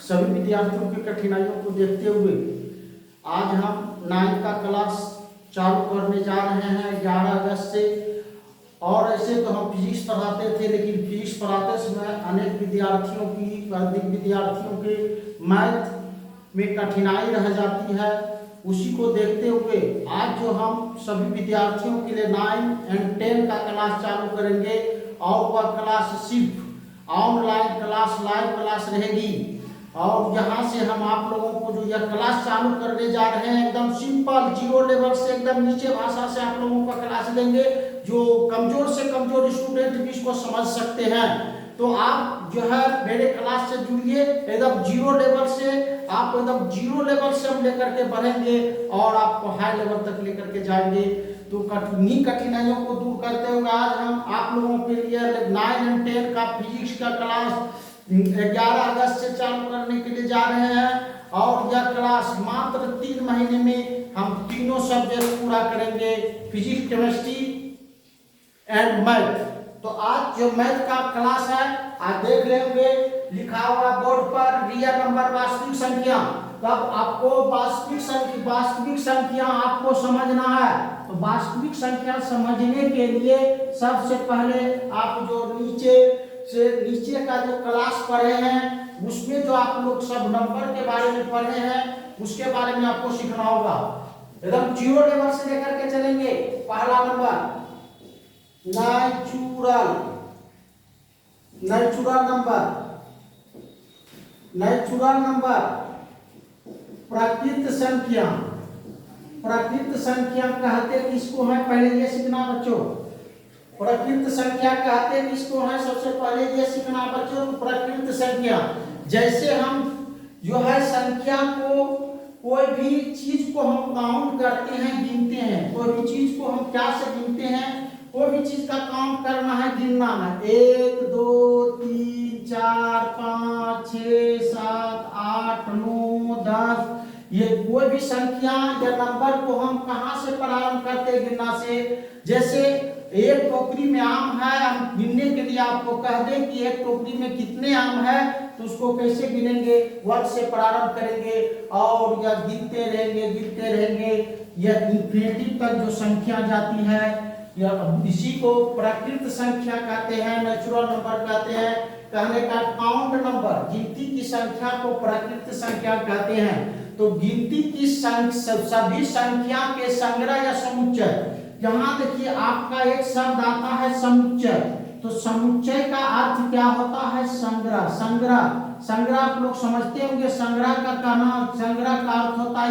सभी विद्यार्थियों की कठिनाइयों को देखते हुए आज हम 9th का क्लास चालू करने जा रहे हैं 11 अगस्त से। और ऐसे तो हम फिजिक्स पढ़ाते थे, लेकिन फिजिक्स पढ़ाते समय अनेक विद्यार्थियों के मैथ में कठिनाई रह जाती है। उसी को देखते हुए आज जो हम सभी विद्यार्थियों के लिए 9 और 10 का क्लास चालू करेंगे, और वह क्लास सिर्फ ऑनलाइन क्लास, लाइव क्लास रहेगी। और यहाँ से हम आप लोगों को जो यह क्लास चालू करने जा रहे हैं, एकदम सिंपल 0 लेवल से एकदम नीचे भाषा से आप लोगों का क्लास लेंगे, जो कमजोर से कमजोर स्टूडेंट भी इसको समझ सकते हैं। तो आप जो है मेरे क्लास से जुड़िए, एकदम 0 लेवल से आप एकदम 0 लेवल से हम लेकर के बढ़ेंगे और आपको हाई लेवल तक लेकर के जाएंगे। तो कठिनाइयों को दूर करते हुए आज हम आप लोगों के लिए 9 और 10 का फिजिक्स का क्लास 11 अगस्त से चालू करने के लिए जा रहे हैं। और यह क्लास मात्र 3 महीने में हम तीनों सब्जेक्ट पूरा करेंगे, फिजिक्स, केमिस्ट्री एंड मैथ। तो आज जो मैथ का क्लास है आज देख लेंगे, लिखा हुआ बोर्ड पर रियल नंबर, वास्तविक संख्या। तब आपको वास्तविक संख्या आपको समझना है। तो वास्तविक संख्या समझने के लिए सबसे पहले आप जो नीचे का जो क्लास पढ़े हैं उसमें जो आप लोग सब नंबर के बारे में पढ़े हैं उसके बारे में आपको सीखना होगा। एकदम 0 लेवल से लेकर के चलेंगे। पहला नंबर नेचुरल नंबर, प्राकृत संख्या। प्राकृत संख्या कहते किसको है, पहले ये सीखना बच्चों। प्राकृत संख्या कहते किसको है, सबसे पहले ये सीखना बच्चों। प्राकृत संख्या, जैसे हम जो है संख्या को, कोई भी चीज को हम काउंट करते हैं, गिनते हैं। कोई भी चीज को हम क्या से गिनते हैं, कोई भी चीज का काउंट करना है, गिनना है। 1 2 3 4 5 6 7 8 9 10। ये कोई भी संख्या या नंबर को हम कहां से प्रारंभ करते हैं, गिनना से। जैसे एक टोकरी में आम है, हम गिनने के लिए आपको कह दें कि एक टोकरी में कितने आम है, तो उसको कैसे गिनेंगे, 1 से प्रारंभ करेंगे और या गिनते रहेंगे यह इन्फिनिटी तक जो संख्या जाती है, या इसी को प्राकृत संख्या कहते हैं, नेचुरल नंबर कहते हैं। कहने का काउंट नंबर, गिनती की संख्या को प्राकृत संख्या कहते हैं। तो गिनती की सभी संख्या के संग्रह या समुच्चय। यहाँ देखिए आपका एक शब्द आता है समुच्चय। तो समुच्चय का अर्थ क्या होता है, संग्रह आप लोग समझते होंगे। संग्रह का अर्थ होता है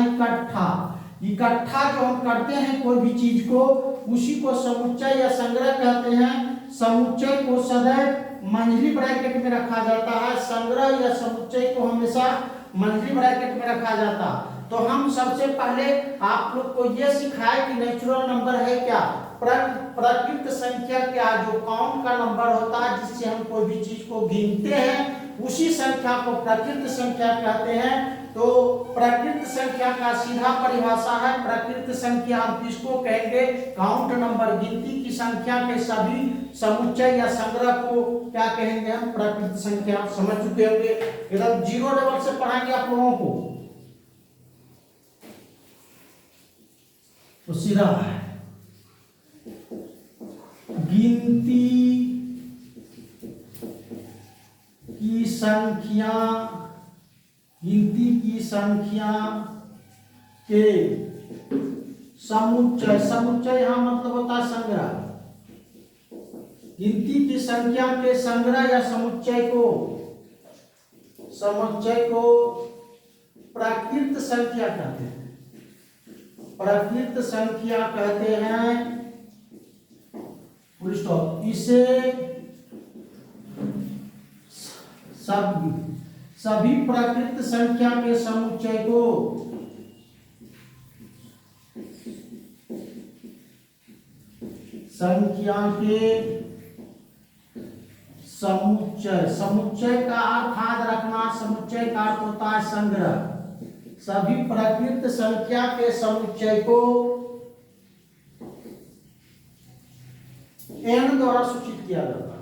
इकट्ठा जो हम करते हैं कोई भी चीज को, उसी को समुच्चय या संग्रह कहते हैं। समुच्चय को सदैव मंझली ब्रैकेट में रखा जाता है, संग्रह या समुच्चय को हमेशा मंझली ब्रैकेट में रखा जाता। तो हम सबसे पहले आप लोग को यह सिखाए कि नेचुरल नंबर है क्या, प्राकृत संख्या क्या, जो काउंट का नंबर होता है जिससे हम कोई भी चीज को गिनते हैं, उसी संख्या को प्राकृत संख्या कहते हैं। तो प्राकृत संख्या का सीधा परिभाषा है, प्राकृत संख्या हम किसको कहेंगे, काउंट नंबर, गिनती की संख्या के सभी समुच्चय या संग्रह को क्या कहेंगे हम, प्राकृत संख्या। समझ चुके होंगे, एकदम 0 लेवल से पढ़ाएंगे आप लोगों को। तो सीधा है गिनती की संख्या के समुच्चय यहाँ मतलब होता है संग्रह। गिनती की संख्या के संग्रह या समुच्चय को प्राकृत संख्या कहते हैं। प्राकृत संख्या कहते हैं, फुल स्टॉप। इसे सभी प्राकृत संख्या के समुच्चय को समुच्चय का अर्थ याद रखना, समुच्चय का अर्थ होता है संग्रह। सभी प्राकृत संख्या के समुच्चय को n द्वारा सूचित किया जाता है।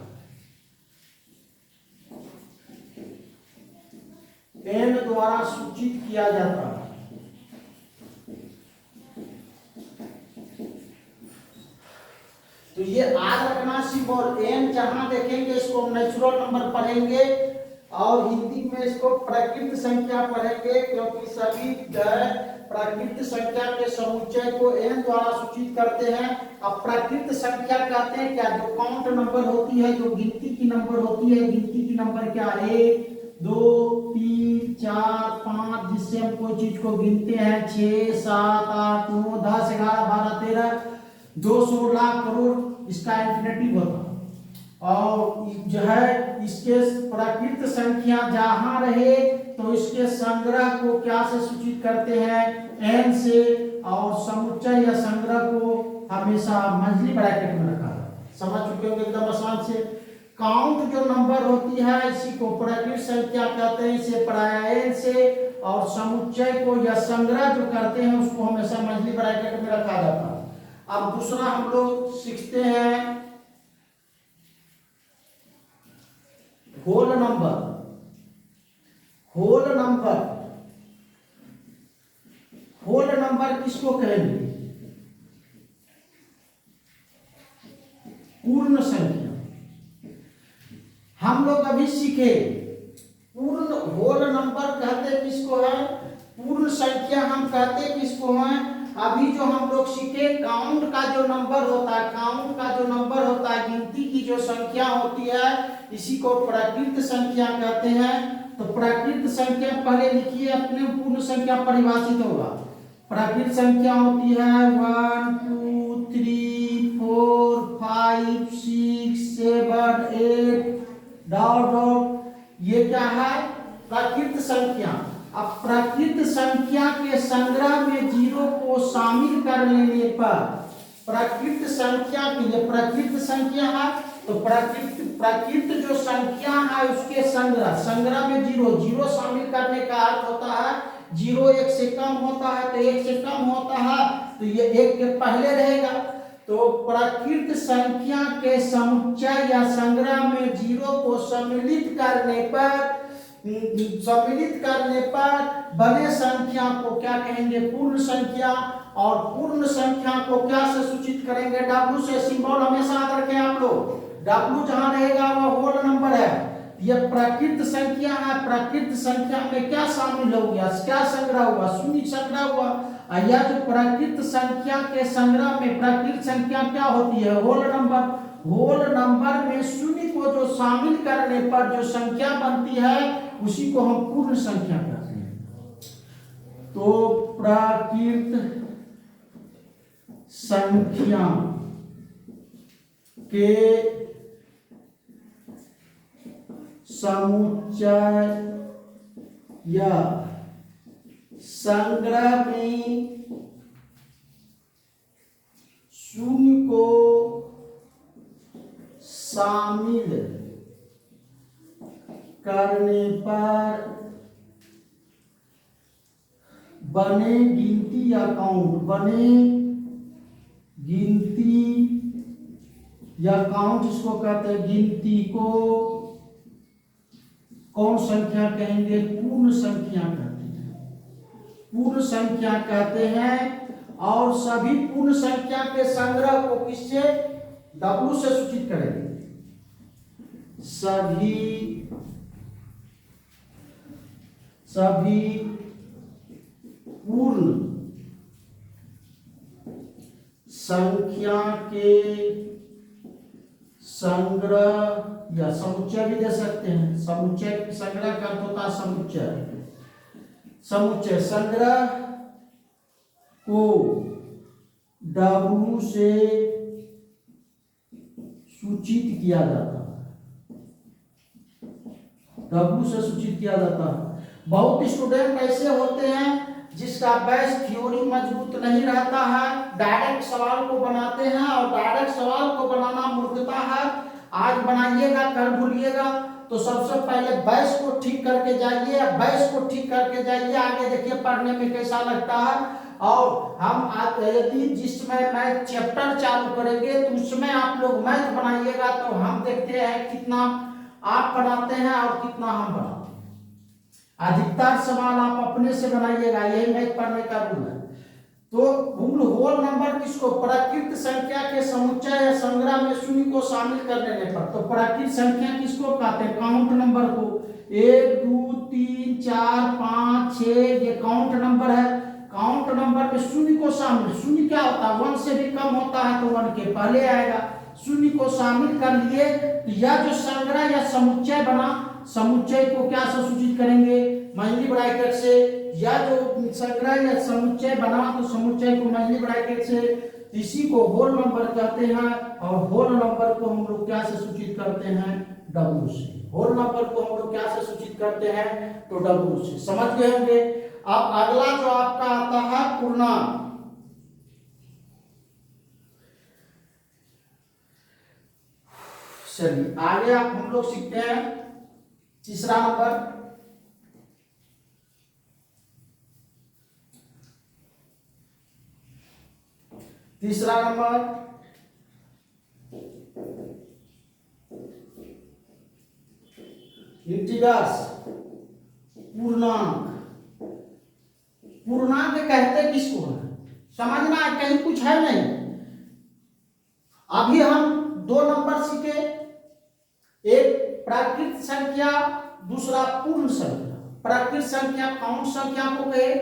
n द्वारा सूचित किया जाता है। तो ये याद रखना सिंबल n, जहां देखेंगे इसको नेचुरल नंबर पढ़ेंगे और हिंदी में इसको प्राकृत संख्या पढ़ेंगे, क्योंकि सभी प्राकृत संख्या के समुच्चय को n द्वारा सूचित करते हैं। अब प्राकृत संख्या कहते हैं क्या, जो काउंट नंबर होती है, जो गिनती की नंबर होती है। गिनती की नंबर क्या, 1 2 3 4 5, जिससे हम कोई चीज को गिनते हैं। 6 7 8 9 10 11 12 13 200 लाख करोड़, इसका इंफिनिटिव होता है। और जो है इसके प्राकृत संख्या जहां रहे तो इसके संग्रह को क्या से सूचित करते हैं, n से, और समुच्चय या संग्रह को हमेशा मंझली ब्रैकेट में रखा है। समझ चुके होंगे एकदम आसान से। काउंट जो नंबर होती है इसी को प्राकृत संख्या कहते हैं, इसे पढ़ाया n से, और समुच्चय को या संग्रह जो करते हैं उसको हमेशा मंझली ब्रैकेट में रखा जाता है। अब दूसरा हम लोग सीखते हैं whole number. Whole number, whole number किसको कहेंगे, पूर्ण संख्या। हम लोग अभी सीखे पूर्ण, होल नंबर कहते किसको है, पूर्ण संख्या हम कहते किसको है। अभी जो हम लोग सीखे काउंट का जो नंबर होता है, काउंट का जो नंबर होता है, गिनती की जो संख्या होती है, इसी को प्राकृत संख्या कहते हैं। तो प्राकृत संख्या पहले लिखिए, अपने पूर्ण संख्या परिभाषित होगा। प्राकृत संख्या होती है 1 2 3 4 5 6 7 8 डॉट डॉट, ये क्या है, प्राकृत संख्या। अब प्राकृत संख्या के संग्रह में जीरो को शामिल कर लेने पर प्राकृत संख्या की, ये प्राकृत संख्या है, तो प्राकृत जो संख्या है उसके संग्रह में जीरो शामिल करने का अर्थ होता है 0 1 से कम होता है, तो 1 से कम होता है तो ये 1 के पहले रहेगा। तो प्राकृत संख्या के समुच्चय या संग्रह में जीरो को सम्मिलित करने पर बड़े संख्या को क्या कहेंगे, पूर्ण संख्या। और पूर्ण संख्या को क्या से सूचित करेंगे, W से। सिंबल हमेशा याद रखें आप लोग, W जहां रहेगा वह होल नंबर है। यह प्राकृत संख्या है, प्राकृत संख्या में क्या शामिल हो गया, क्या संग्रह हुआ, शून्य संग्रह हुआ। यह जो प्राकृत संख्या के संग्रह में प्राकृत संख्या क्या होती है, होल नंबर। होल नंबर में शून्य को जो शामिल करने पर जो संख्या बनती है उसी को हम पूर्ण संख्या कहते हैं। तो प्राकृत संख्या के समुच्चय या संग्रह में शून्य को शामिल करने पर बने गिनती या काउंट, इसको कहते हैं। गिनती को कौन संख्या कहेंगे, पूर्ण संख्या कहते हैं, पूर्ण संख्या कहते हैं। और सभी पूर्ण संख्या के संग्रह को किससे, W से सूचित करेंगे। सभी पूर्ण संख्या के संग्रह या समुच्चय भी दे सकते हैं। समुच्चय संग्रह का अर्थ होता है समुच्चय संग्रह को W से सूचित किया जाता है, W से सूचित किया जाता है। बहुत स्टूडेंट ऐसे होते हैं जिसका बेस थ्योरी मजबूत नहीं रहता है, डायरेक्ट सवाल को बनाते हैं, और डायरेक्ट सवाल को बनाना मूर्खता है। आज बनाइएगा कल भूलिएगा, तो सबसे पहले बेस को ठीक करके जाइए, बेस को ठीक करके जाइए, आगे देखिए पढ़ने में कैसा लगता है। और हम यदि जिस समय मैथ चैप्टर चालू करेंगे तो उसमें आप लोग मैथ बनाइएगा, तो हम देखते हैं कितना आप पढ़ाते हैं और कितना हम पढ़ाते हैं। अधिकतर सवाल आप अपने से बनाइएगा, यही मैथ पढ़ने का रूल है। तो होल नंबर किसको, प्राकृत संख्या के समुच्चय या संग्रह में शून्य को शामिल कर लेने पर। तो प्राकृत संख्या किसको कहते हैं, काउंट नंबर को। 1 2 3 4 5 6 ये काउंट नंबर है। काउंट नंबर में शून्य को शामिल, शून्य क्या होता है, 1 से भी कम होता है तो 1 के पहले आएगा। शून्य को शामिल कर लिए तो यह जो संग्रह या समुच्चय बना, समुच्चय को क्या से सूचित करेंगे, मछली ब्रैकेट से। या जो संग्रह या समुच्चय बना तो समुच्चय को मछली ब्रैकेट से, इसी को होल नंबर कहते हैं। और होल नंबर को हम लोग क्या से सूचित करते हैं, डब्ल्यू से। होल नंबर को हम लोग क्या से सूचित करते हैं, तो डब्ल्यू से। समझ गए होंगे। अब अगला जो आपका आता है पूर्णांक। चलिए आगे आप हम लोग सीखते हैं तीसरा नंबर। तीसरा नंबर इंटीजर्स, पूर्णांक। पूर्णांक कहते किसको है, समझना है, कहीं कुछ है नहीं। अभी हम 2 नंबर सीखे, एक प्राकृत संख्या, दूसरा पूर्ण संख्या। प्राकृत संख्या काउंट संख्या को कहे,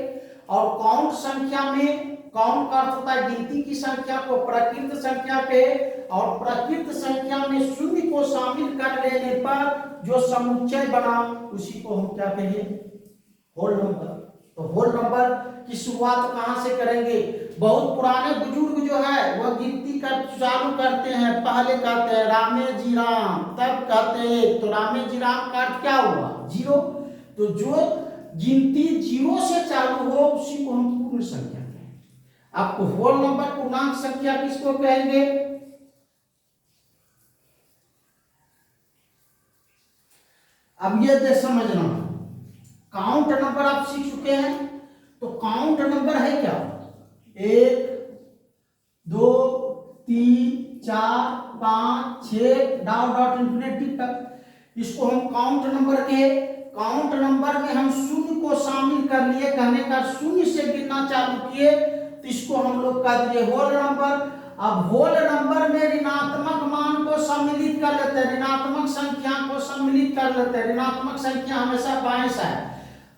और काउंट संख्या में काउंट का अर्थ होता है गिनती की संख्या को प्राकृत संख्या पे। और प्राकृत संख्या में शून्य को शामिल कर लेने पर जो समुच्चय बना उसी को हम क्या कहेंगे, होल नंबर। तो होल नंबर की शुरुआत कहां से करेंगे, बहुत पुराने बुजुर्ग जो है वह गिनती कर चालू करते हैं। पहले कहते हैं रामे जी राम, तब कहते हैं तो रामे जी राम का अर्थ क्या हुआ, 0। तो जो गिनती 0 से चालू हो उसी को हम पूर्ण संख्या कहेंगे। आपको होल नंबर पूर्णांक संख्या किसको कहेंगे, अब ये देख समझना। काउंट नंबर आप सीख चुके हैं, तो काउंट नंबर है क्या, 1 2 3 4 5 6 डॉट इंफिनिटी तक, इसको हम काउंट नंबर के। काउंट नंबर में हम शून्य को शामिल कर लिए, कहने का शून्य से गिनना चालू किए तो इसको हम लोग कह दिए होल नंबर। अब होल नंबर में ऋणात्मक मान को सम्मिलित कर लेते हैं, ऋणात्मक संख्या को सम्मिलित कर लेते हैं। ऋणात्मक संख्या हमेशा बाएं है।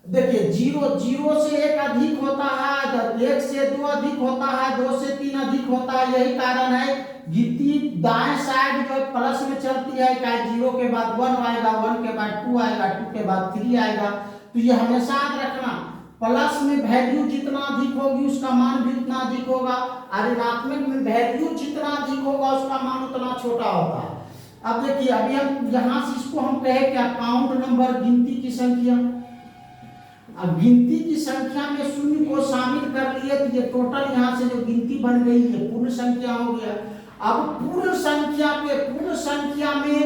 देखिए 0 से 1 अधिक होता है, 1 से 2 अधिक होता है, 2 से 3 अधिक होता है। यही कारण है गिनती दाएं साइड जो प्लस में चलती है, 0 के बाद 1 आएगा, 1 के बाद 2 आएगा, 2 के बाद 3 आएगा। तो ये हमेशा याद रखना, प्लस में वैल्यू जितना अधिक होगी उसका मान भी उतना अधिक होगा, और ऋणात्मक में वैल्यू जितना अधिक होगा उसका मान उतना छोटा होगा। अब देखिए अभी हम यहाँ से इसको हम कहे क्या, काउंट नंबर, गिनती की संख्या। अब गिनती की संख्या में शून्य को शामिल कर लिए तो ये टोटल यहाँ से जो गिनती बन गई है पूर्ण संख्या हो गया। अब पूर्ण संख्या के, पूर्ण संख्या में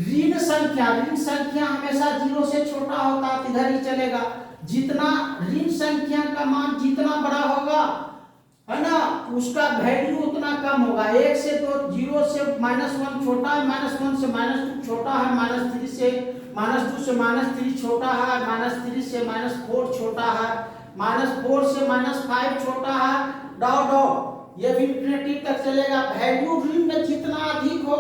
ऋण संख्या, ऋण संख्या हमेशा 0 से छोटा होता है, इधर ही चलेगा। जितना ऋण संख्या का मान जितना बड़ा होगा है ना, उसका वैल्यू उतना कम होगा। 1 से तो 0 से -1 छोटा है, -1 से -2 छोटा है, -3 से -2 से -3 छोटा है, -3 से -4 छोटा है, -4 से -5 छोटा है, डॉट ये भी इंफिनिटी तक चलेगा। वैल्यू ऋण में जितना अधिक हो,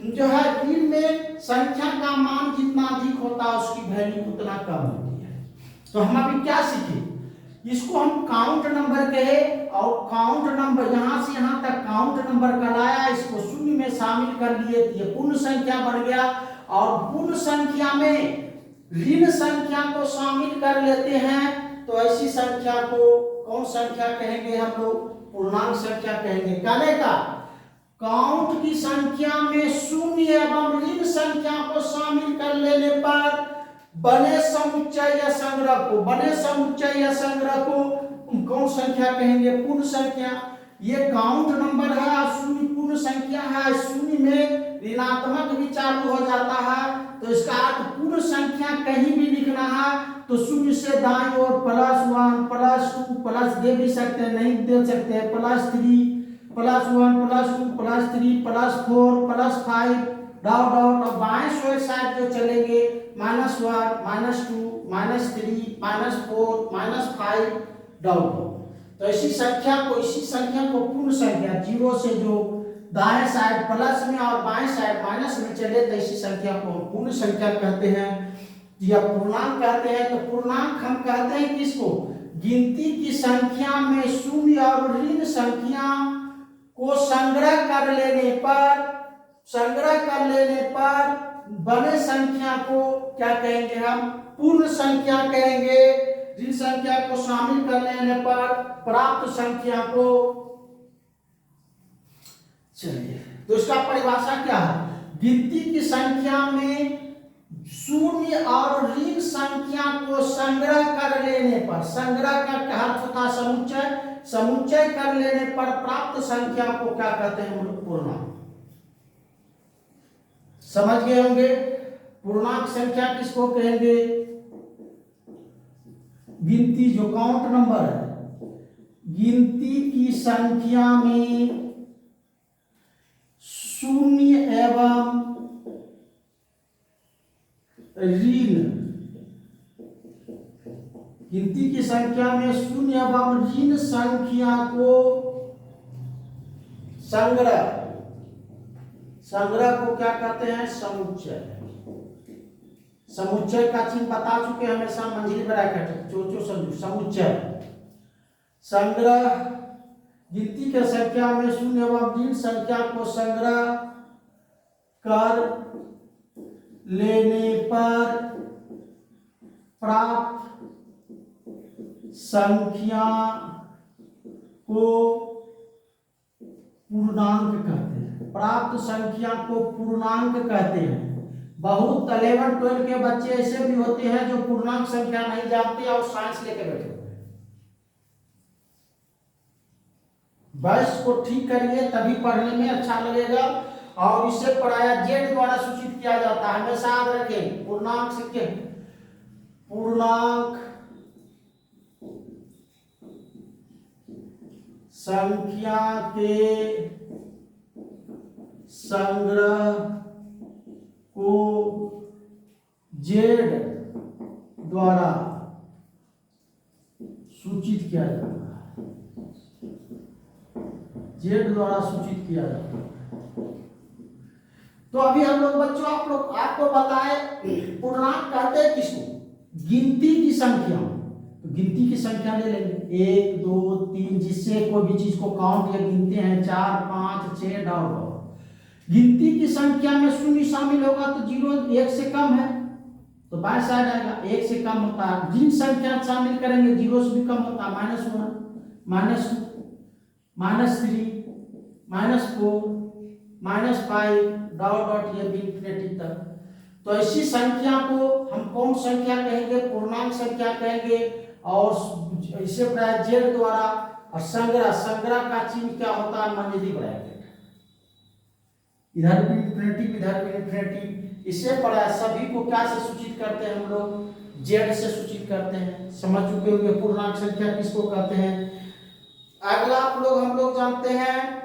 जो है ऋण में संख्या का मान जितना अधिक होता है उसकी वैल्यू उतना कम होती है। तो हम अभी क्या सीखे, इसको हम काउंट नंबर कहे। और काउंट नंबर यहाँ से यहाँ तक काउंट नंबर कहलाया, इसको शून्य में शामिल कर लिए तो ये पूर्ण संख्या बन गया। और पूर्ण संख्या में ऋण संख्या को शामिल कर लेते हैं तो ऐसी संख्या को कौन संख्या कहेंगे, हम लोग पूर्णांक संख्या कहेंगे। कहने का काउंट की संख्या में शून्य एवं ऋण संख्या को शामिल कर लेने पर बने समुच्चय या संग्रह को, बने समुच्चय या संग्रह को कौन संख्या कहेंगे, पूर्ण संख्या। ये काउंट नंबर है और शून्य पूर्ण संख्या है, शून्य में ऋणात्मक भी चालू हो जाता है तो इसका अर्थ पूर्ण संख्या कहीं भी लिखना है तो शून्य से दाईं ओर +1 +2 प्लस दे भी सकते हैं, नहीं दे सकते हैं, +3 +1 +2 +3 +4 +5 डॉट। और बाएं साइड जो चलेंगे -1 -2 -3 -4 -5 डाउन हो। तो इसी संख्या को पूर्ण संख्या जीरो से जो दाएं साइड प्लस में और बाएं साइड माइनस में चले तो इसी संख्या को हम पूर्ण संख्या कहते हैं या पूर्णांक कहते हैं। तो पूर्णांक हम कहते हैं किसको, गिनती की संख्या में शून्य और ऋण संख्या को संग्रह कर लेने पर बड़े संख्या को क्या कहेंगे, हम पूर्ण संख्या कहेंगे। ऋण संख्या को शामिल कर लेने पर प्राप्त संख्या को, चलिए तो इसका परिभाषा क्या है, गिनती की संख्या में शून्य और ऋण संख्या को संग्रह कर लेने पर, संग्रह का क्या अर्थ होता है, समुच्चय कर लेने पर प्राप्त संख्या को क्या कहते हैं हम लोग, पूर्णांक। समझ गए होंगे पूर्णांक संख्या किसको कहेंगे, गिनती जो काउंट नंबर है, गिनती की संख्या में शून्य एवं ऋण, गिनती की संख्या में शून्य एवं ऋण संख्या को संग्रह को क्या कहते हैं, समुच्चय। समुच्चय का चिन्ह बता चुके हमेशा मंजिल ब्रैकेट चोचो समुच्चय। संग्रह, गिनती की संख्या में शून्य एवं ऋण संख्या को संग्रह कर लेने पर प्राप्त संख्या को पूर्णांक कहते हैं। प्राप्त संख्या को पूर्णांक कहते हैं। बहुत 11-12 के बच्चे ऐसे भी होते हैं जो पूर्णांक संख्या नहीं जानते और साइंस लेके बैठे हुए हैं। बस को ठीक करिए तभी पढ़ने में अच्छा लगेगा। और इसे पढ़ाया जेड द्वारा सूचित किया जाता है, हमेशा याद रखें। पूर्णांक संख्या, पूर्णांक संख्या के संग्रह को जेड द्वारा सूचित किया जाता है, जेड द्वारा सूचित किया जाता है। तो अभी हम लोग बच्चों आपको बताए पूर्णांक कहते हैं किसको, गिनती की संख्या। तो गिनती की संख्या ले लेंगे 1 2 3, जिससे कोई भी चीज को काउंट या गिनते हैं 4 5 6 डाउन। गिनती की संख्या में शून्य शामिल होगा तो 0 1 से कम है तो बाएं साइड आएगा, 1 से कम होता है। ऋण संख्या शामिल करेंगे 0 से भी कम होता है, -1 -2 -3 -4 -5 डॉट ये भी इंफिनिटी तक। तो ऐसी संख्या को हम कौन संख्या कहेंगे, पूर्णांक संख्या कहेंगे। और इसे जेड द्वारा, और संग्रह का चिन्ह क्या होता है, मंजिली ब्रैकेट। इधर भी इंफिनिटी इधर भी इंफिनिटी। इसे पढ़ा सभी को क्या से सूचित करते हैं हम लोग, जेड से सूचित करते हैं। समझ चुके होंगे पूर्णांक संख्या किसको कहते हैं। अगला हम लोग जानते हैं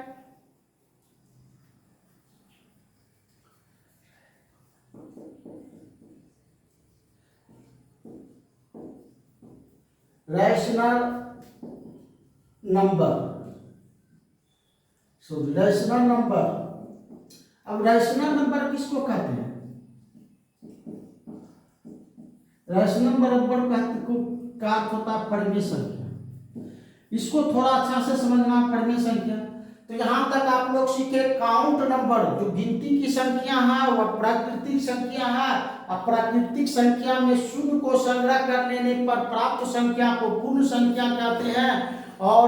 रैशनल नंबर। रैशनल नंबर, अब रैशनल नंबर किसको कहते हैं, रैशनल नंबर का अर्थ होता है परिमेय संख्या। इसको थोड़ा अच्छा से समझना, परिमेय संख्या। तो यहां तक आप लोग सीखे काउंट नंबर, जो गिनती की संख्या है वह प्राकृतिक संख्या है। अप्राकृतिक संख्या में शून्य को संग्रह कर लेने पर प्राप्त संख्या को पूर्ण संख्या कहते हैं। और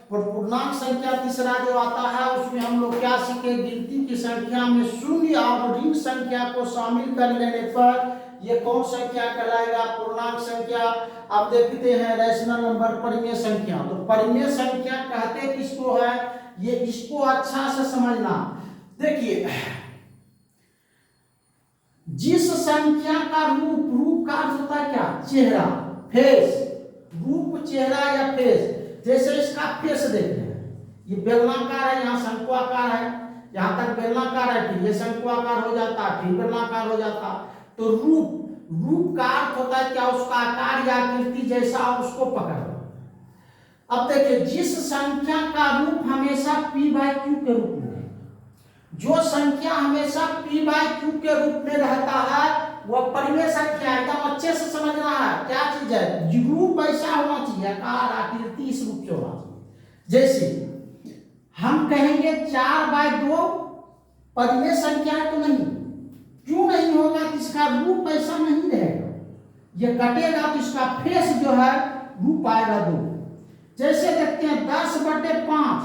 पूर्णांक संख्या तीसरा जो आता है उसमें हम लोग क्या सीखे, गिनती की संख्या में शून्य और ऋण संख्या को शामिल कर लेने पर ये कौन संख्या कहलाएगा, पूर्णांक संख्या। अब देखते हैं रैशनल नंबर, परिमेय संख्या। तो परिमेय संख्या कहते किसको है, ये इसको अच्छा से समझना। देखिए जिस संख्या का रूप का अर्थ होता है क्या, चेहरा, फेस, रूप, चेहरा या फेस। जैसे इसका फेस देखते हैं, ये बेलनाकार है, यहाँ शंकुआकार है, यहाँ तक बेलनाकार है, फिर ये शंकुआकार हो जाता है, फिर बेलनाकार हो जाता। तो रूप रूप का अर्थ होता है क्या, उसका आकार या आकृति जैसा उसको पकड़ना। अब देखिए, जिस संख्या का रूप हमेशा p बाई क्यू के रूप में, जो संख्या हमेशा p बाई क्यू के रूप में रहता है वह परिमेय संख्या है। एकदम अच्छे से समझना है क्या चीज है, रूप ऐसा होना चाहिए, आकार आकृति इस रूप से होना चाहिए। जैसे हम कहेंगे 4/2 परिमेय संख्या है तो नहीं, क्यों नहीं होगा, इसका रूप ऐसा नहीं रहेगा, ये कटेगा तो इसका फेस जो है रूप आएगा 2। जैसे देखते हैं 10/5,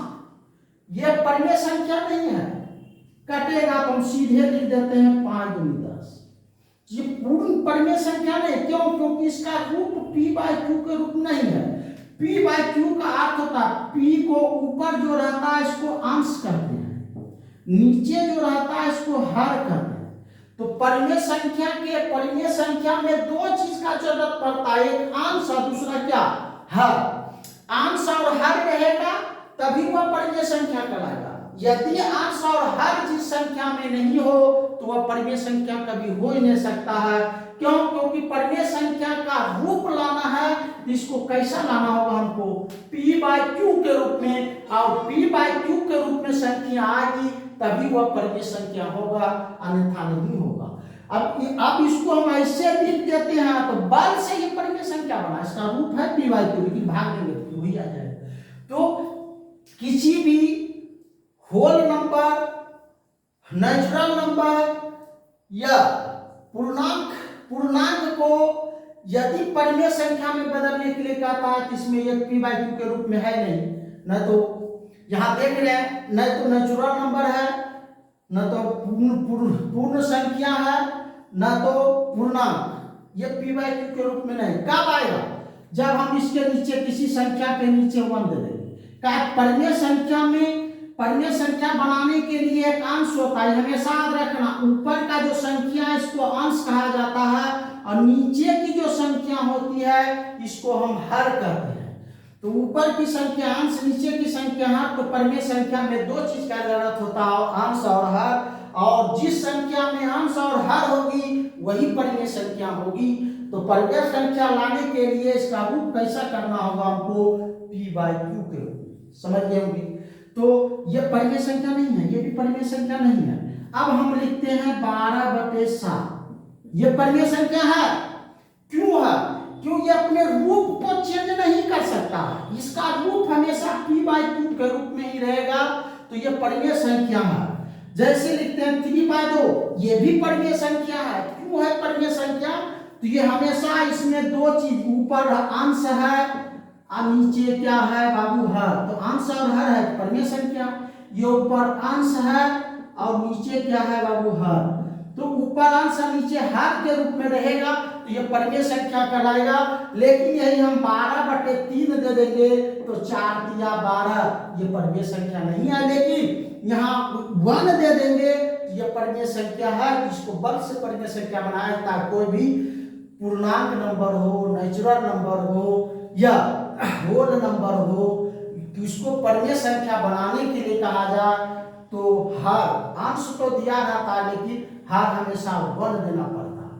ये परिमेय संख्या नहीं है, कटेगा तो हम सीधे लिख देते हैं 5 दूनी 10। ये पूर्ण परिमेय संख्या नहीं, क्यों, क्योंकि इसका रूप p बाई क्यू के रूप नहीं है। p बाई क्यू का अर्थ होता है p को ऊपर जो रहता है इसको अंश कहते हैं, नीचे जो रहता है इसको हर कहते हैं। तो परिमेय संख्या में दो चीज का जरूरत पड़ता है, एक अंश और दूसरा क्या, हर। अंश और हर रहेगा तभी वह परिमेय संख्या कहलाएगा। यदि अंश और हर जिस संख्या में नहीं हो तो वह परिमेय संख्या कभी हो ही नहीं सकता है। क्यों, क्योंकि परिमेय संख्या का रूप लाना है, इसको कैसा लाना होगा हमको, p बाई क्यू के रूप में, और p बाई क्यू के रूप में संख्या आएगी तभी वह परिमेय संख्या होगा, अन्यथा नहीं होगा। अब इसको हम ऐसे लिख देते हैं तो बल से ये परिमेय संख्या बना, इसका रूप है p बाई क्यू, लेकिन भाग देंगे तो वही आ जाएगा। तो किसी भी होल नंबर, नेचुरल नंबर या पूर्णांक को यदि परिमेय संख्या में बदलने के लिए कहता है तो इसमें एक p बाई क्यू के रूप में है नहीं, न तो यहाँ देख रहे हैं, न तो नेचुरल नंबर है, न तो पूर्ण संख्या है, न तो पूर्णांक, ये p बाई क्यू के रूप में नहीं। कब आएगा, जब हम इसके नीचे किसी संख्या के नीचे 1 दे देंगे। क्या परिमेय संख्या बनाने के लिए एक अंश होता है, हमेशा याद रखना, ऊपर का जो संख्या है इसको अंश कहा जाता है और नीचे की जो संख्या होती है इसको हम हर कहते हैं। तो ऊपर की संख्या अंश, नीचे की संख्या हर। तो परिमेय संख्या में दो चीज का जरूरत होता है, अंश और हर, और जिस संख्या में अंश और हर होगी वही परिमेय संख्या होगी। तो परिमेय संख्या लाने के लिए इसका रूप कैसा करना होगा हमको, p बाई क्यू के रूप, समझ गए होंगे। तो ये परिमेय संख्या नहीं है, ये भी परिमेय संख्या नहीं है। अब हम लिखते हैं 12/7, ये परिमेय संख्या है। क्यों है, क्यों, ये अपने रूप को चेंज नहीं कर सकता, इसका रूप हमेशा p बाई क्यू के रूप में ही रहेगा, तो ये परिमेय संख्या है। जैसे लिखते हैं 3/2, ये भी परिमेय संख्या है। क्यों है परिमेय संख्या, तो ये हमेशा इसमें दो चीज, ऊपर अंश है और नीचे क्या है बाबू, हर। तो अंश और हर है परिमेय संख्या, ये ऊपर अंश है और नीचे क्या है बाबू, हर। तो ऊपर अंश और नीचे हर के रूप में रहेगा तो ये परिमेय संख्या कहलाएगा। लेकिन यही हम 12/3 दे देंगे तो 4 तिया 12, ये परिमेय संख्या नहीं है। लेकिन यहाँ 1 दे देंगे तो ये परिमेय संख्या है। इसको बल से परिमेय संख्या बनाया ताकि कोई भी पूर्णांक नंबर हो, नेचुरल नंबर हो या होल नंबर हो, इसको परिमेय संख्या बनाने के लिए कहा जाए तो हर, अंश तो दिया जाता है लेकिन हर हमेशा 1 देना पड़ता है।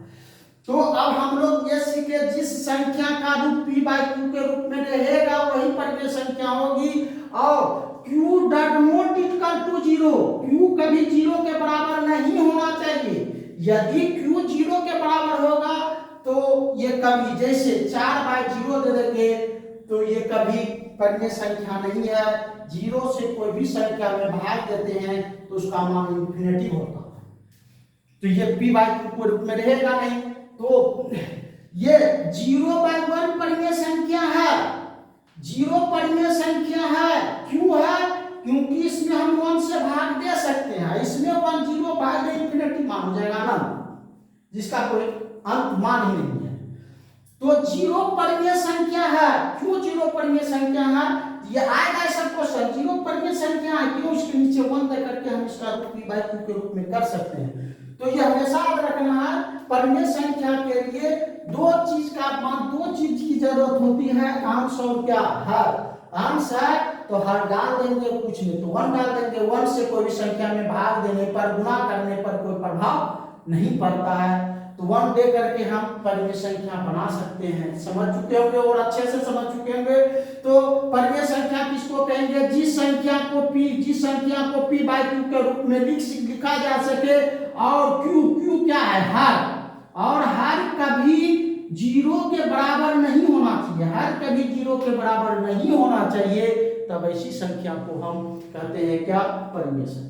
तो अब हम लोग ये सीखे, जिस संख्या का रूप p बाई क्यू के रूप में रहेगा वही परिमेय संख्या होगी। और q does not equal to 0, q कभी 0 के बराबर नहीं होना चाहिए। यदि q 0 के बराबर होगा तो ये कभी, जैसे 4/0 दे देंगे तो ये कभी परिमेय संख्या नहीं है। 0 से कोई भी संख्या में भाग देते हैं तो उसका मान इंफिनिटी होता है, तो ये p बाई क्यू के रूप में रहेगा नहीं। तो ये 0/1 परिमेय संख्या है, 0 परिमेय संख्या है। क्यों है, क्योंकि इसमें हम 1 से भाग दे सकते हैं, इसमें 1 0 भाग दे इंफिनिटी मान हो जाएगा ना, जिसका कोई अंत मान ही नहीं है। तो 0 परिमेय संख्या है। क्यों 0 परिमेय संख्या है, ये आएगा ऐसा क्वेश्चन, 0 परिमेय संख्या है, क्यों, इसके नीचे 1 दे करके हम इसका रूप p बाई क्यू के रूप में कर सकते हैं। तो ये हमेशा याद रखना है, परिमेय संख्या के लिए दो चीज की जरूरत होती है, अंश और क्या, हर। अंश है तो हर डाल देंगे, कुछ नहीं तो 1 डाल देंगे। 1 से कोई भी संख्या में भाग देने पर, गुणा करने पर कोई प्रभाव नहीं पड़ता है। तो 1 दे करके हम परिमेय संख्या बना सकते हैं। समझ चुके होंगे और अच्छे से समझ चुके होंगे। तो परिमेय संख्या किसको कहेंगे? जिस संख्या को p बाई q के रूप में लिखा जा सके और q क्या है? हर, और हर कभी 0 के बराबर नहीं होना चाहिए, हर कभी 0 के बराबर नहीं होना चाहिए, तब ऐसी संख्या को हम कहते हैं क्या? परिमेय संख्या।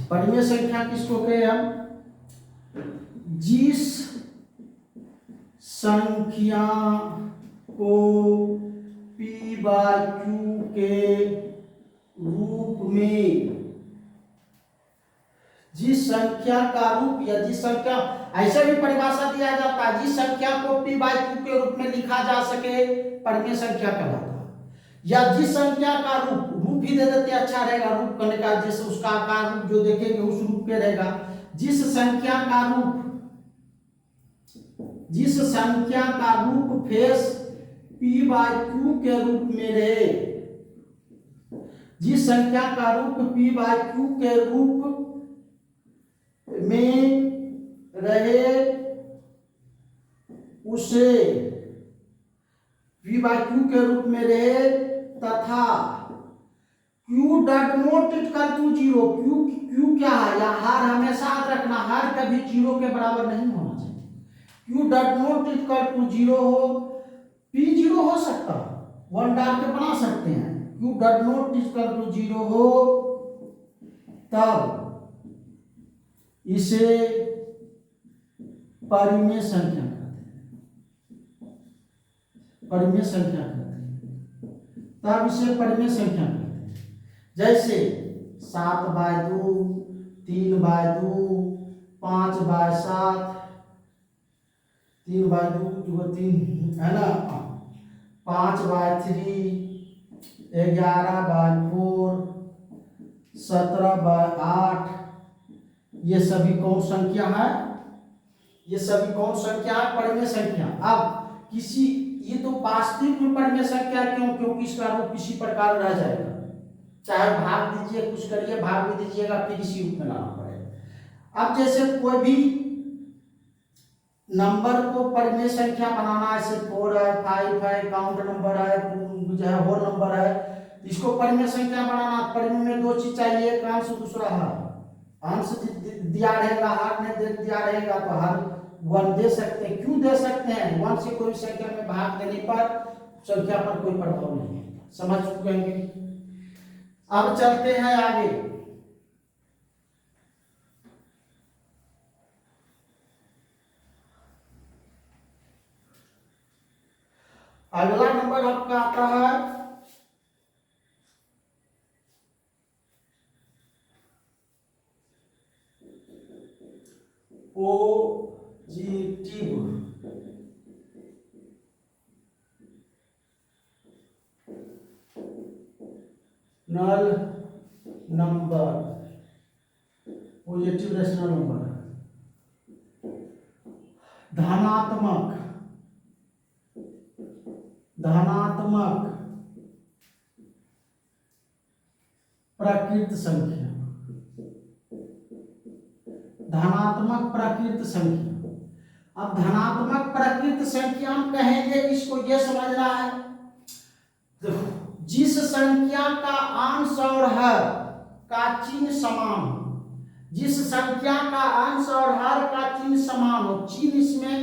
परिमेय संख्या किसको कहे हम? जिस संख्या को p बाई q के रूप में, जिस संख्या का रूप या जिस संख्या, ऐसे भी परिभाषा दिया जाता है, जिस संख्या को p बाई q के रूप में लिखा जा सके परिमेय संख्या कहलाता है। या जिस संख्या का रूप ही दे देते अच्छा रहेगा, रूप करने का, जैसे उसका आकार रूप जो देखेंगे उस रूप पे रहेगा। जिस संख्या का रूप फेस p बाई q के रूप में रहे, जिस संख्या का रूप p बाई q के रूप में रहे उसे p बाई q के रूप में रहे तथा q does not equal to 0, q क्या है? या हर हमेशा याद रखना, हर कभी 0 के बराबर नहीं होना चाहिए। q does not equal to 0 हो, p 0 हो सकता है, 1 डाल के बना सकते हैं। q does not equal to 0 हो तब इसे परिमेय संख्या कहते हैं, परिमेय संख्या कहते हैं, तब इसे परिमेय संख्या कहते हैं। जैसे 7 बाई 2, 3 बाई 2, 5 बाई 7, 3 बाई 2 3 है ना, 5 बाई 3, 11 बाई 4, 17 बाई 8, ये सभी कौन संख्या है? ये सभी कौन संख्या है? परिमेय संख्या। अब किसी, ये तो वास्तविक में परिमेय संख्या क्यों? क्योंकि इसका रूप किसी प्रकार रह जाएगा, चाहे भाग दीजिए, कुछ करिए, भाग भी दीजिएगा, फिर इसी रूप में लाना पड़ेगा। अब जैसे कोई भी नंबर को परिमेय संख्या बनाना, ऐसे 4 है, 5 है, काउंट नंबर है, जो है होल नंबर है, इसको परिमेय संख्या बनाना, परिमेय में 2 चीज चाहिए, एक अंश दूसरा हर। अंश दिया रहेगा, हर नहीं दिया रहेगा तो हर 1 दे सकते हैं। क्यों दे सकते हैं? 1 से कोई संख्या में भाग देने पर संख्या पर कोई प्रभाव नहीं है। समझ चुके हैं? अब चलते हैं आगे। अगला नंबर आपका आता है पॉजिटिव नल नंबर, पॉजिटिव रेशनल नंबर, धनात्मक प्राकृत संख्या, धनात्मक प्राकृत संख्या। अब धनात्मक प्राकृत संख्या हम कहेंगे इसको, ये समझना है, जिस संख्या का अंश और हर का चिन्ह समान हो, जिस संख्या का अंश और हर का चिन्ह समान हो। चिन्ह इसमें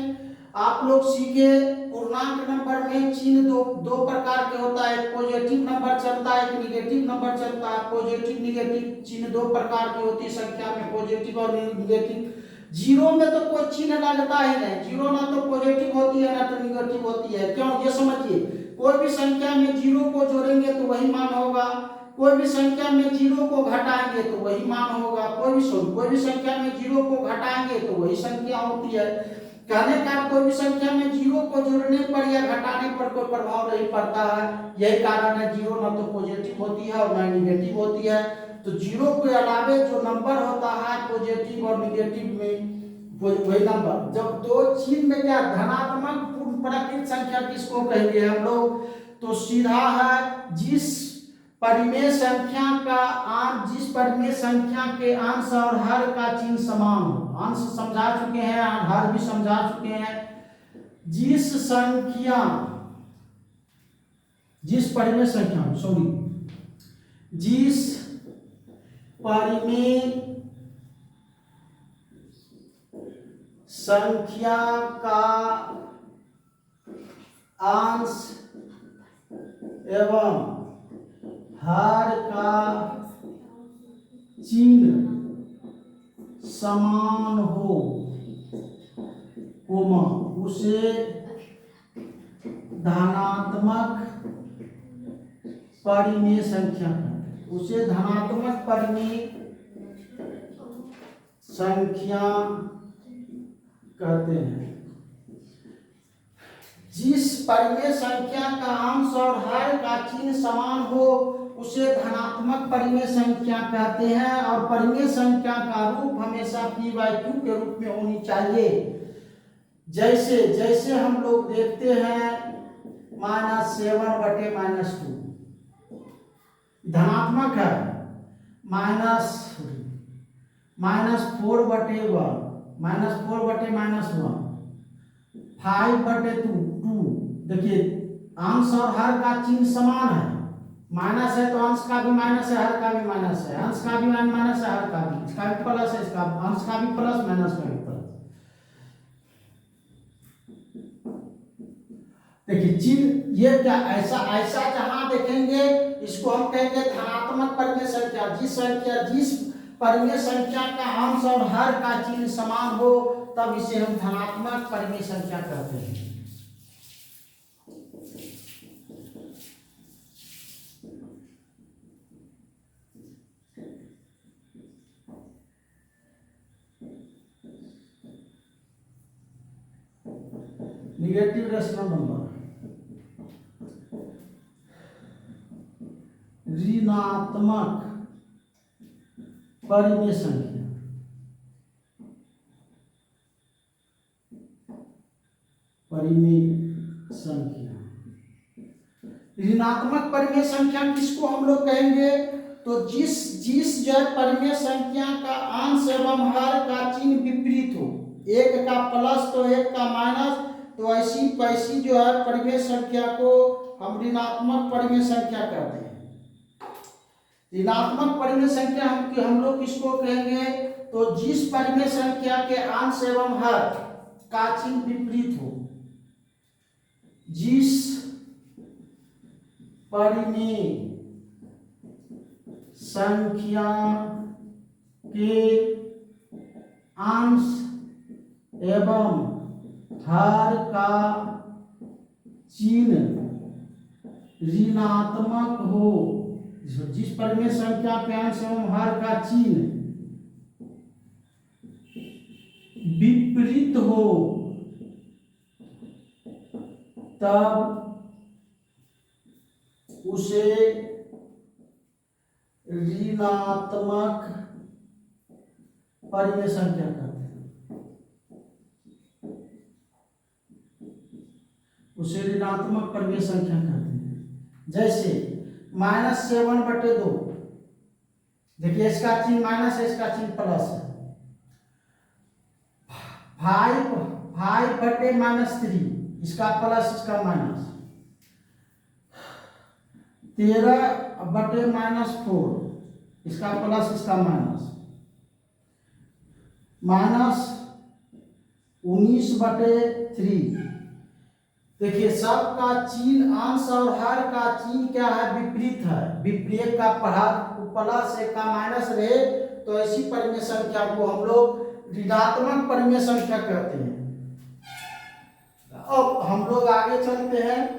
आप लोग सीखे, पूर्णांक नंबर में चिन्ह दो प्रकार के होता है, एक पॉजिटिव नंबर चलता है, एक निगेटिव नंबर चलता है। पॉजिटिव निगेटिव चिन्ह 2 प्रकार की होती है संख्या में, पॉजिटिव और निगेटिव। जीरो में तो कोई चिन्ह लगता ही नहीं, जीरो ना तो पॉजिटिव होती है ना तो निगेटिव होती है। क्यों? ये समझिए, कोई भी संख्या में जीरो को जोड़ेंगे तो वही मान होगा, कोई भी संख्या में जीरो को घटाएंगे तो वही मान होगा, कोई भी संख्या में जीरो को घटाएंगे तो वही संख्या होती है। कहने का कोई भी संख्या में जीरो को जोड़ने पर या घटाने पर कोई प्रभाव नहीं पड़ता है। यही कारण है जीरो ना तो पॉजिटिव होती है और ना निगेटिव होती है। तो जीरो के अलावे जो नंबर होता है पॉजिटिव और निगेटिव में, वही नंबर, जब 2 चिन्ह में क्या धनात्मक पूर्ण प्राकृत संख्या किसको कहेंगे हम लोग? तो सीधा है, जिस परिमेय संख्या का अंश, जिस परिमेय संख्या के अंश और हर का चिन्ह समान हो। अंश समझा चुके हैं, हर भी समझा चुके हैं। जिस परिमेय संख्या जिस परिमेय संख्या का अंश एवं हर का चिन्ह समान हो, कोमा, उसे धनात्मक परिमेय संख्या उसे धनात्मक परिमेय संख्या कहते हैं। जिस परिमेय संख्या का अंश और हर का चिन्ह समान हो उसे धनात्मक परिमेय संख्या कहते हैं। और परिमेय संख्या का रूप हमेशा p/q के रूप में होनी चाहिए। जैसे जैसे हम लोग देखते हैं -7/-2 धनात्मक है, -4/-1 5/2 देखिए अंश और हर का चिन्ह समान है। माइनस है तो अंश का भी माइनस है, हर का भी माइनस है, अंश का भी माइनस है, हर का भी, इसका भी प्लस है, इसका अंश का भी प्लस, माइनस का भी प्लस। देखिए चिन्ह ये क्या ऐसा जहां देखेंगे इसको हम कहेंगे धनात्मक परिमेय संख्या। जिस परिमेय संख्या का अंश और हर का चिन्ह समान हो तब इसे हम धनात्मक परिमेय संख्या कहते हैं। निगेटिव रेशनल नंबर, ऋणात्मक परिमेय संख्या, ऋणात्मक परिमेय संख्या किसको हम लोग कहेंगे? तो जिस जो परिमेय संख्या का अंश एवं हर का चिन्ह विपरीत हो, एक का प्लस तो एक का माइनस, तो ऐसी जो है परिमेय संख्या को हम ऋणात्मक परिमेय संख्या कहते हैं। ऋणात्मक परिमेय संख्या हम लोग किसको कहेंगे? तो जिस परिमेय संख्या के अंश एवं हर का चिन्ह विपरीत हो, जिस परिमेय संख्या के अंश एवं हर का चिन्ह ऋणात्मक हो, जिस परिमेय संख्या के अंश एवं हर का चिन्ह विपरीत हो तब उसे ऋणात्मक परिमेय संख्या कहते हैं। उसे ऋणात्मक परिमेय संख्या कहते हैं। जैसे -7/2, देखिए इसका चिन्ह माइनस है, इसका चिन्ह प्लस है। 5/-3, इसका प्लस, इसका माइनस। 13/-4, इसका प्लस, इसका माइनस। -19/3, देखिए सबका चिन्ह अंश और हर का चिन्ह क्या है? विपरीत है। विपरीत का प्लस एक का माइनस रहे तो ऐसी परिमेय संख्या को हम लोग ऋणात्मक परिमेय संख्या कहते हैं। अब हम लोग आगे चलते हैं।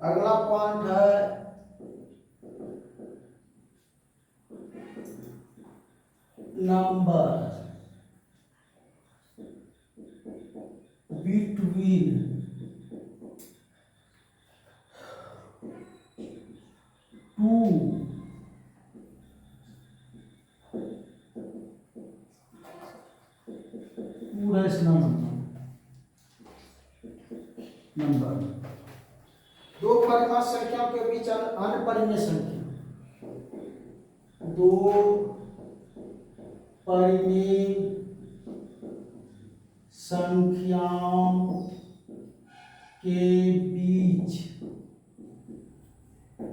अगला पॉइंट है नंबर बिटवीन रेशनल नंबर। दो परिमेय संख्याओं के बीच अनपरिमेय संख्या, दो परिमेय संख्याओं के बीच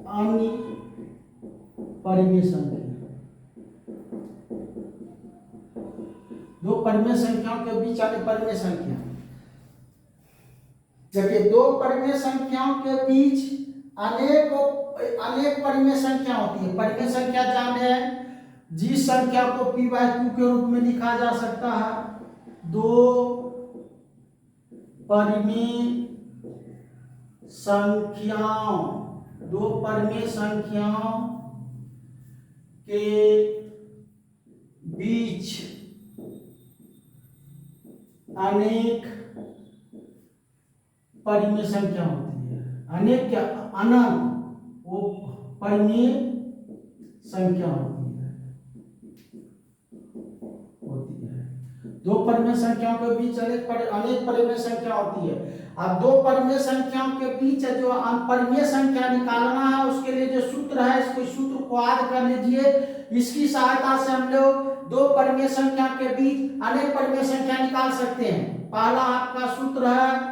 अनपरिमेय संख्या, दो परिमेय संख्याओं के बीच अनपरिमेय संख्या। जबकि दो परिमेय संख्याओं के बीच अनेक परिमेय संख्या होती है। परिमेय संख्या जाने हैं, जिस संख्या को p/q के रूप में लिखा जा सकता है। दो परिमेय संख्याओं के बीच अनेक परिमेय संख्या होती है। अनेक क्या, अनंत, वो परिमेय संख्या होती है। दो परिमेय संख्याओं के बीच अनेक परिमेय संख्या होती है। अब दो परिमेय संख्याओं के बीच जो परिमेय संख्या निकालना है, उसके लिए जो सूत्र है, इसको सूत्र को याद कर लीजिए। इसकी सहायता से हम लोग दो परिमेय संख्या के बीच अनेक परिमेय संख्या निकाल सकते हैं। पहला आपका सूत्र है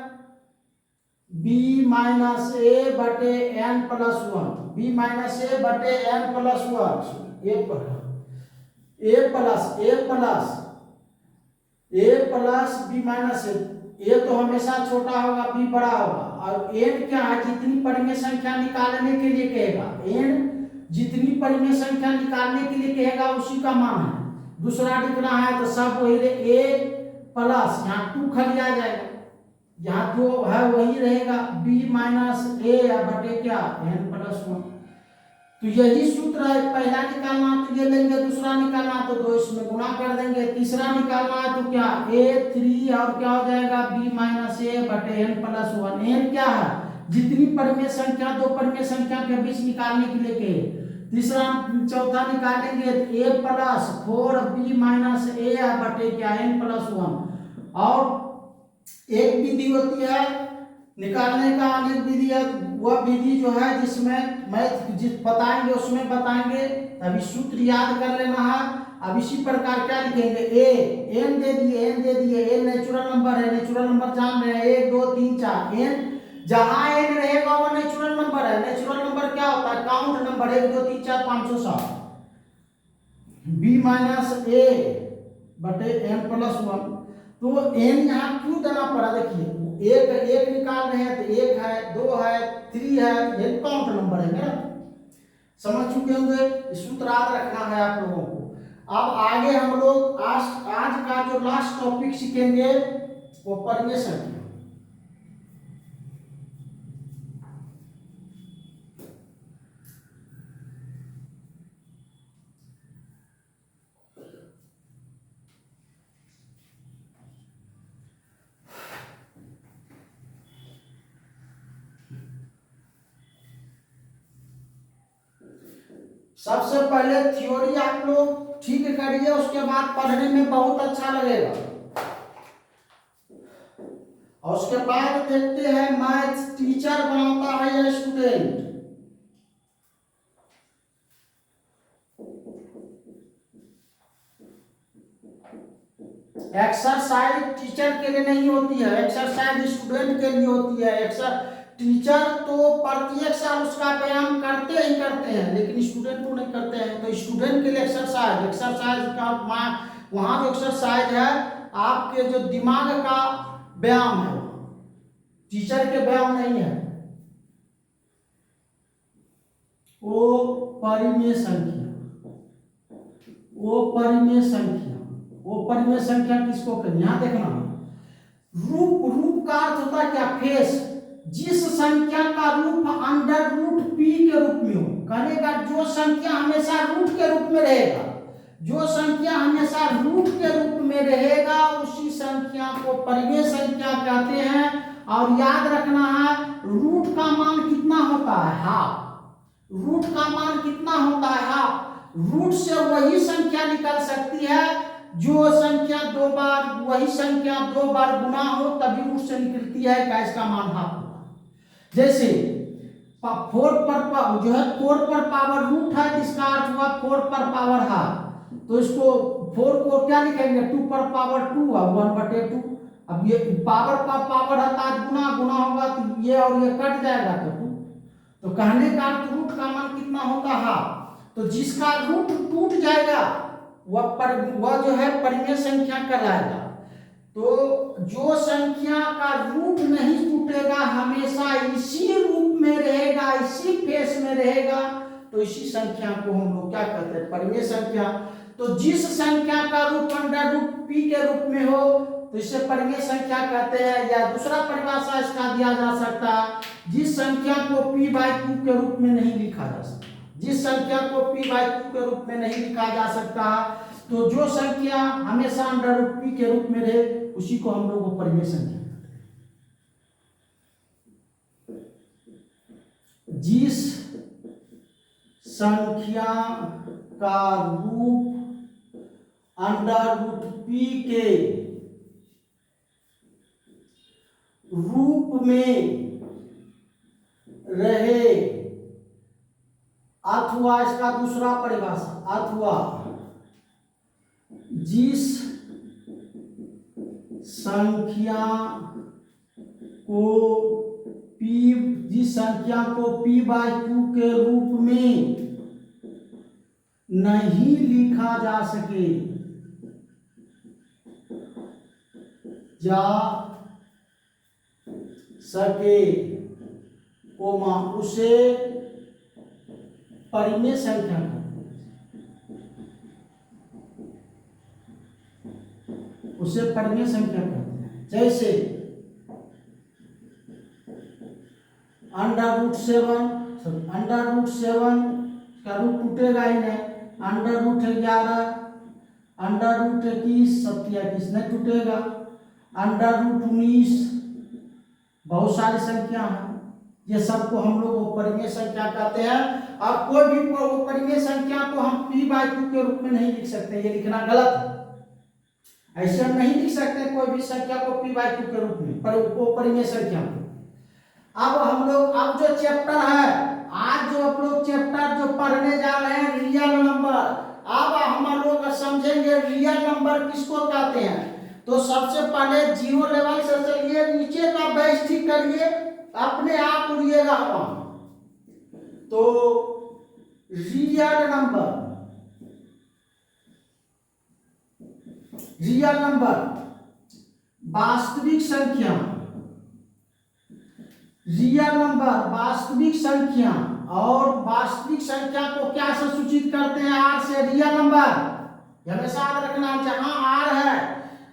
b माइनस ए बटे n प्लस 1, b माइनस ए बटे n प्लस 1, ए प्लस b माइनस ए तो हमेशा छोटा होगा, b बड़ा होगा। और n क्या है, जितनी परिमेय संख्या निकालने के लिए कहेगा, n जितनी परिमेय संख्या निकालने के लिए कहेगा उसी का मान है। दूसरा लिखना है तो सब वही ए प्लस, यहाँ 2 खाली आ जाएगा, यहाँ जो है वही रहेगा, b माइनस ए बटे क्या n प्लस 1। तो यही सूत्र है। पहला निकालना तो ये लेंगे, दूसरा निकालना तो दो इसमें गुणा कर देंगे, तीसरा निकालना है तो क्या a3 और क्या हो जाएगा b माइनस ए बटे n प्लस 1। n क्या है, जितनी परिमेय संख्या दो परिमेय संख्या के बीच निकालने के लिए कहे। तीसरा चौथा निकालेंगे a प्लस 4b माइनस ए बटे क्या n प्लस 1। और एक विधि होती है निकालने का, अनेक विधि है। वह विधि जो है जिसमें मैथ बताएंगे उसमें बताएंगे, अभी सूत्र याद कर लेना है। अब इसी प्रकार क्या लिखेंगे, n दे दिए, n नेचुरल नंबर है, नेचुरल नंबर जान रहे हैं 1 2 3 4। n जहां n रहेगा वो नेचुरल नंबर है। नेचुरल नंबर क्या होता है, काउंट नंबर 1 2 3 4 507। b माइनस ए बटे n प्लस 1। तो n यहाँ क्यों देना पड़ा, देखिए एक निकाल रहे हैं तो 1 है, 2 है, 3 है, ये काउंट नंबर है ना, समझ चुके होंगे। सूत्र याद रखना है आप लोगों को। अब आगे हम लोग आज का जो लास्ट टॉपिक सीखेंगे वो परिमेय संख्या। सबसे पहले थ्योरी आप लोग ठीक करिए, उसके बाद पढ़ने में बहुत अच्छा लगेगा। और उसके बाद देखते हैं मैथ टीचर बनाता है या स्टूडेंट। एक्सरसाइज टीचर के लिए नहीं होती है, एक्सरसाइज स्टूडेंट के लिए होती है। टीचर तो प्रत्येक साल उसका व्यायाम करते ही करते हैं, लेकिन स्टूडेंट को नहीं करते हैं। तो स्टूडेंट के लिए एक्सरसाइज का वहां जो एक्सरसाइज है आपके जो दिमाग का व्यायाम है, टीचर के व्यायाम नहीं है। वो परिमेय संख्या किसको कहते, यहां देखना रूप का अर्थ होता है क्या, फेस। जिस संख्या का रूप अंडर रूट पी के रूप में हो, कहेगा जो संख्या हमेशा रूट के रूप में रहेगा, जो संख्या हमेशा रूट के रूप में रहेगा उसी संख्या को परिमेय संख्या कहते हैं। और याद रखना है रूट का मान कितना होता है, हाफ। रूट का मान कितना होता है, हाफ। रूट से वही संख्या निकल सकती है जो संख्या दो बार वही संख्या दो बार गुना हो तभी रूट से निकलती है, का इसका मान हाफ होगा। जैसे 4 पर जो है 4 पर पावर रूट है, जिसका अर्थ हुआ 4 पर पावर हाफ। तो इसको 4 को क्या लिखेंगे, 2 पर पावर 2 और 1/2। अब ये पावर पर पावर है, गुना गुना होगा तो ये और ये कट जाएगा तो 2। तो कहने का अर्थ रूट का मान कितना होगा, हाफ। तो जिसका रूट टूट जाएगा वह जो है परिमेय संख्या कहलाएगा। तो जो संख्या का रूट नहीं टूटेगा, हमेशा इसी रूप में रहेगा, इसी फेस में रहेगा, तो इसी संख्या को हम लोग क्या कहते हैं, परिमेय संख्या। तो जिस संख्या का रूट √p के रूप में हो तो इसे परिमेय संख्या कहते हैं। या दूसरा परिभाषा इसका दिया जा सकता है, जिस संख्या को p/q के रूप में नहीं लिखा जा सकता, जिस संख्या को p/q के रूप में नहीं लिखा जा सकता, तो जो संख्या हमेशा √p के रूप में रहे उसी को हम लोग परिमेय संख्या कहते हैं। जिस संख्या का रूप √p के रूप में रहे, अथवा इसका दूसरा परिभाषा, अथवा जिस संख्या को p/q के रूप में नहीं लिखा जा सके कोमा उसे परिमेय संख्या कहते हैं, उसे परिमेय संख्या कहते हैं। जैसे √7 का रूट टूटेगा ही नहीं, √11 √21 21 नहीं टूटेगा, √19 बहुत सारी संख्या है, ये सबको हम लोग परिमेय संख्या कहते हैं। और कोई भी परिमेय संख्या को हम p/q के रूप में नहीं लिख सकते, ये लिखना गलत है। ऐसे हम नहीं लिख सकते कोई भी संख्या को p/q के रूप में, परिमेय संख्या। अब हम लोग अब जो चैप्टर है, आज जो आप लोग चैप्टर जो पढ़ने जा रहे हैं रियल नंबर, अब हम लोग समझेंगे रियल नंबर किसको कहते हैं। तो सबसे पहले 0 लेवल से चलिए, नीचे का बेस ठीक करिए, अपने आप उड़िएगा हवा। तो रियल नंबर वास्तविक संख्या, रियल नंबर वास्तविक संख्या, और वास्तविक संख्या को क्या से सूचित करते हैं, आर से। रियल नंबर हमेशा याद रखना, जहां आर है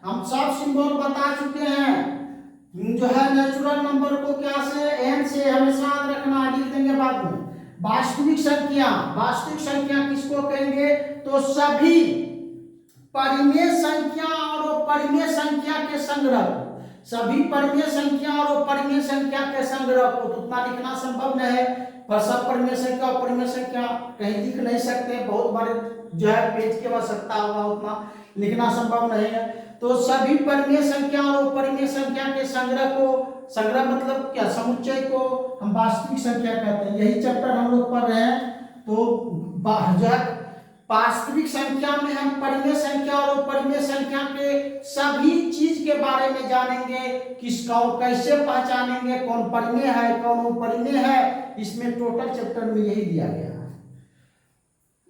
हम सब सिंबल बता चुके हैं। जो है नेचुरल नंबर को क्या से, एन से हमेशा याद रखना, लिख देंगे बाद में। वास्तविक संख्या किसको कहेंगे, तो सभी परिमेय संख्या और परिमेय संख्या के संग्रह, सभी परिमेय संख्या और परिमेय संख्या के संग्रह को। तो उतना लिखना संभव नहीं है, पर सब परिमेय संख्या और परिमेय संख्या कहीं लिख नहीं सकते, बहुत बड़े जो है पेज की आवश्यकता होगा, उतना लिखना संभव नहीं है। तो सभी परिमेय संख्या और परिमेय संख्या के संग्रह को, संग्रह मतलब क्या, समुच्चय को हम वास्तविक संख्या कहते हैं। यही चैप्टर हम लोग पढ़ रहे हैं। तो वास्तविक संख्या में हम परिमेय संख्या और परिमेय संख्या के सभी चीज के बारे में जानेंगे, किसका और कैसे पहचानेंगे, कौन परिमेय है कौन अपरिमेय है, इसमें टोटल चैप्टर में यही दिया गया है।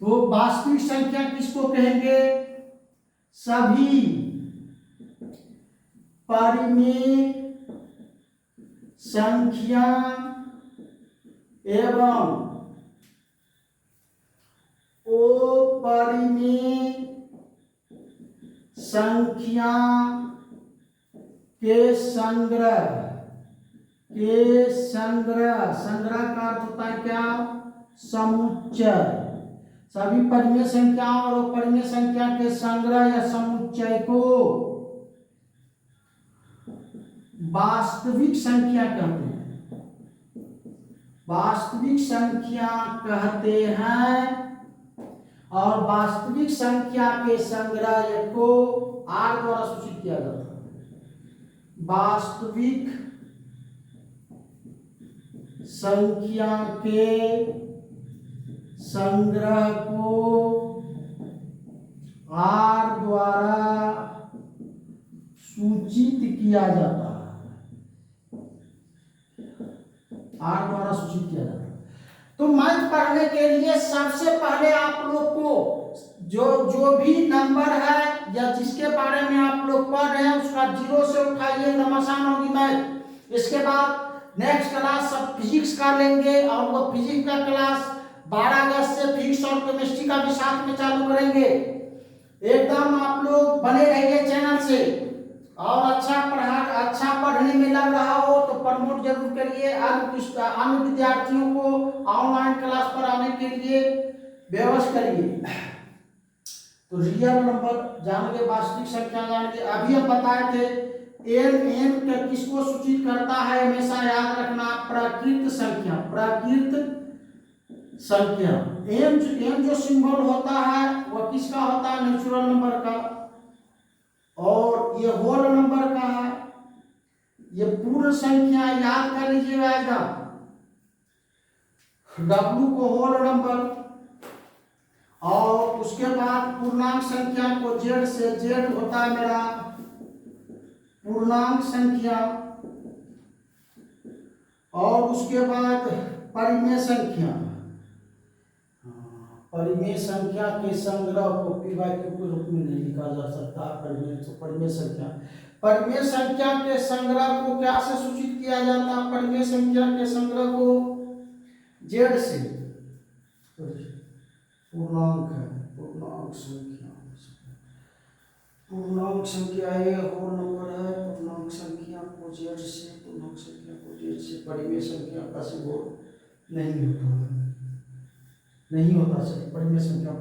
तो वास्तविक संख्या किसको कहेंगे, सभी परिमेय संख्या एवं अपरिमेय संख्या के संग्रह का अर्थ होता है क्या, समुच्चय। सभी परिमेय संख्या और अपरिमेय संख्या के संग्रह या समुच्चय को वास्तविक संख्या कहते हैं। वास्तविक संख्या कहते हैं। और वास्तविक संख्या के संग्रह को आर द्वारा सूचित किया जाता है। वास्तविक संख्या के संग्रह को आर द्वारा सूचित किया जाता है। आर द्वारा सूचित किया जाता है। तो मैथ पढ़ने के लिए सबसे पहले आप लोग को जो भी नंबर है या जिसके बारे में आप लोग पढ़ रहे हैं उसका जीरो से उठाइए, एकदम आसान होगी मैथ। इसके बाद नेक्स्ट क्लास सब फिजिक्स का लेंगे और वो फिजिक्स का क्लास 12 अगस्त से फिजिक्स और केमिस्ट्री का भी साथ में चालू करेंगे। एकदम आप लोग बने रहिए चैनल से, और अच्छा पढ़ने में लग रहा हो तो प्रमोट जरूर करिए। अन्य विद्यार्थियों को ऑनलाइन क्लास पर आने के लिए व्यवस्था करिए। तो रियल नंबर जानेंगे, वास्तविक संख्या जानेंगे। अभी हम बताए थे एम किसको सूचित करता है, हमेशा याद रखना, प्राकृत संख्या। प्राकृत संख्या एम जो सिंबल होता है वह किसका होता है, नेचुरल नंबर का। और ये होल नंबर का है, ये पूर्ण संख्या याद कर लीजिएगा एकदम। W को होल नंबर, और उसके बाद पूर्णांक संख्या को Z से, Z होता है मेरा पूर्णांक संख्या। और उसके बाद परिमेय संख्या। परिमेय संख्या के संग्रह को P बाई Q के रूप में नहीं लिखा जा सकता। परिमेय संख्या, परिमेय संख्या के संग्रह को क्या से सूचित किया जाता है? परिमेय संख्या के संग्रह को Z से। पूर्णांक है, पूर्णांक संख्या, पूर्णांक संख्या ये होल नंबर है। पूर्णांक संख्या को Z से, पूर्णांक संख्या को Z से। परिमेय संख्या का सिंबल नहीं होता सही परिमेय संख्या।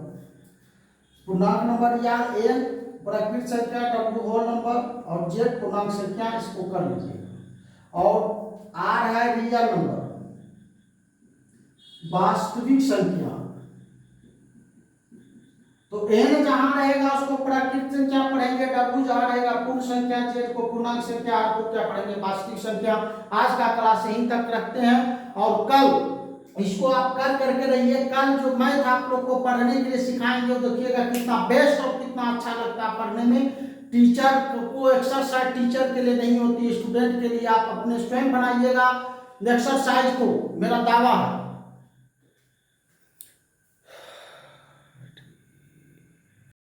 पूर्णांक नंबर या n प्राकृत संख्या, W होल नंबर और Z पूर्णांक संख्या, इसको कर लीजिएगा। और R है रियल नंबर, वास्तविक संख्या। तो n जहां रहेगा उसको प्राकृत संख्या पढ़ेंगे, W जहां रहेगा पूर्ण संख्या, Z को पूर्णांक संख्या, R को क्या पढ़ेंगे, वास्तविक संख्या। आज का क्लास यहीं तक रखते हैं, और कल इसको आप कर करके रहिए। कल जो मैथ आप लोग को पढ़ने के लिए सिखाएंगे देखिएगा कितना बेस्ट और कितना अच्छा लगता है पढ़ने में। टीचर को एक्सरसाइज टीचर के लिए नहीं होती, स्टूडेंट के लिए। आप अपने स्वयं बनाइएगा एक्सरसाइज को, मेरा दावा है।